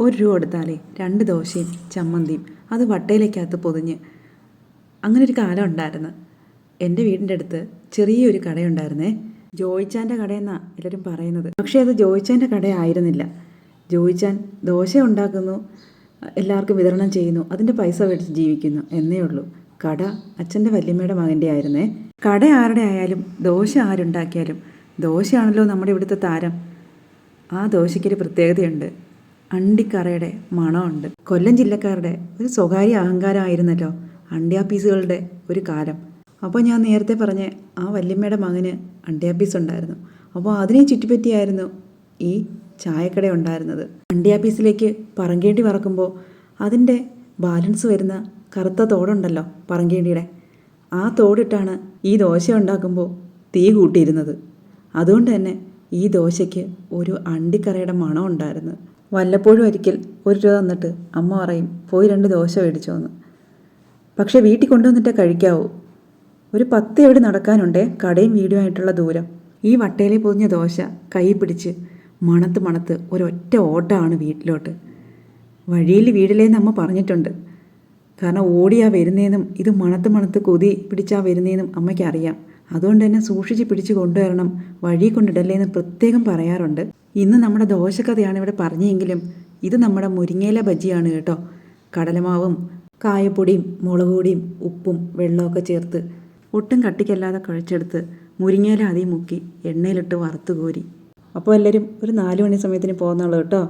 1 രൂപ കൊടുത്താലേ 2 ദോശയും ചമ്മന്തിയും, അത് വട്ടയിലേക്കകത്ത് പൊതിഞ്ഞ്. അങ്ങനെ ഒരു കാലം ഉണ്ടായിരുന്നു. എൻ്റെ വീടിൻ്റെ അടുത്ത് ചെറിയൊരു കടയുണ്ടായിരുന്നേ. ജോയിച്ചാൻ്റെ കടയെന്നാണ് എല്ലാവരും പറയുന്നത്. പക്ഷേ അത് ജോയിച്ചാൻ്റെ കടയായിരുന്നില്ല. ജോയിച്ചാൻ ദോശ ഉണ്ടാക്കുന്നു, എല്ലാവർക്കും വിതരണം ചെയ്യുന്നു, അതിൻ്റെ പൈസ മേടിച്ച് ജീവിക്കുന്നു എന്നേ ഉള്ളൂ. കട അച്ഛൻ്റെ വല്യമ്മയുടെ മകൻ്റെ ആയിരുന്നേ. കട ആരുടെ ആയാലും ദോശ ആരുണ്ടാക്കിയാലും ദോശയാണല്ലോ നമ്മുടെ ഇവിടുത്തെ താരം. ആ ദോശയ്ക്കൊരു പ്രത്യേകതയുണ്ട്. അണ്ടിക്കറയുടെ മണമുണ്ട്. കൊല്ലം ജില്ലക്കാരുടെ ഒരു സ്വകാര്യ അഹങ്കാരമായിരുന്നല്ലോ അണ്ടിയാപ്പീസുകളുടെ ഒരു കാലം. അപ്പോൾ ഞാൻ നേരത്തെ പറഞ്ഞ ആ വല്യമ്മയുടെ മകന് അണ്ടിയാപ്പീസ് ഉണ്ടായിരുന്നു. അപ്പോൾ അതിനെ ചുറ്റിപ്പറ്റിയായിരുന്നു ഈ ചായക്കട ഉണ്ടായിരുന്നത്. അണ്ടിയാപ്പീസിലേക്ക് പറങ്കേണ്ടി വറക്കുമ്പോൾ അതിൻ്റെ ബാലൻസ് വരുന്ന കറുത്ത തോടുണ്ടല്ലോ പറങ്കേണ്ടിയുടെ, ആ തോടിട്ടാണ് ഈ ദോശ ഉണ്ടാക്കുമ്പോൾ തീ കൂട്ടിയിരുന്നത്. അതുകൊണ്ട് തന്നെ ഈ ദോശയ്ക്ക് ഒരു അണ്ടിക്കറയുടെ മണം ഉണ്ടായിരുന്നു. വല്ലപ്പോഴും ഒരിക്കൽ 1 രൂപ തന്നിട്ട് അമ്മ പറയും, പോയി 2 ദോശ മേടിച്ചോന്ന്. പക്ഷെ വീട്ടിൽ കൊണ്ടുവന്നിട്ടേ കഴിക്കാവൂ. ഒരു 10 എവിടെ നടക്കാനുണ്ടേ കടയും വീടുമായിട്ടുള്ള ദൂരം. ഈ വട്ടയിലെ പൊതിഞ്ഞ ദോശ കൈ പിടിച്ച് മണത്ത് മണത്ത് ഒരൊറ്റ ഓട്ടമാണ് വീട്ടിലോട്ട്. വഴിയിൽ വീടിലേന്ന് അമ്മ പറഞ്ഞിട്ടുണ്ട്. കാരണം ഓടിയാ വരുന്നതെന്നും ഇത് മണത്ത് മണത്ത് കൊതി പിടിച്ചാ വരുന്നതെന്നും അമ്മയ്ക്ക് അറിയാം. അതുകൊണ്ട് തന്നെ സൂക്ഷിച്ച് പിടിച്ച് കൊണ്ടുവരണം, വഴി കൊണ്ടിടല്ലേന്ന് പ്രത്യേകം പറയാറുണ്ട്. ഇന്ന് നമ്മുടെ ദോശക്കഥയാണ് ഇവിടെ പറഞ്ഞെങ്കിലും ഇത് നമ്മുടെ മുരിങ്ങയില ബജിയാണ് കേട്ടോ. കടലമാവും കായപ്പൊടിയും മുളക് പൊടിയും ഉപ്പും വെള്ളമൊക്കെ ചേർത്ത് ഒട്ടും കട്ടിക്കല്ലാതെ കുഴച്ചെടുത്ത് മുരിങ്ങയില അതിൽ മുക്കി എണ്ണയിലിട്ട് വറുത്ത് കോരി. അപ്പോൾ എല്ലാവരും ഒരു 4 മണി സമയത്തിന് പോകുന്നുള്ളൂ കേട്ടോ.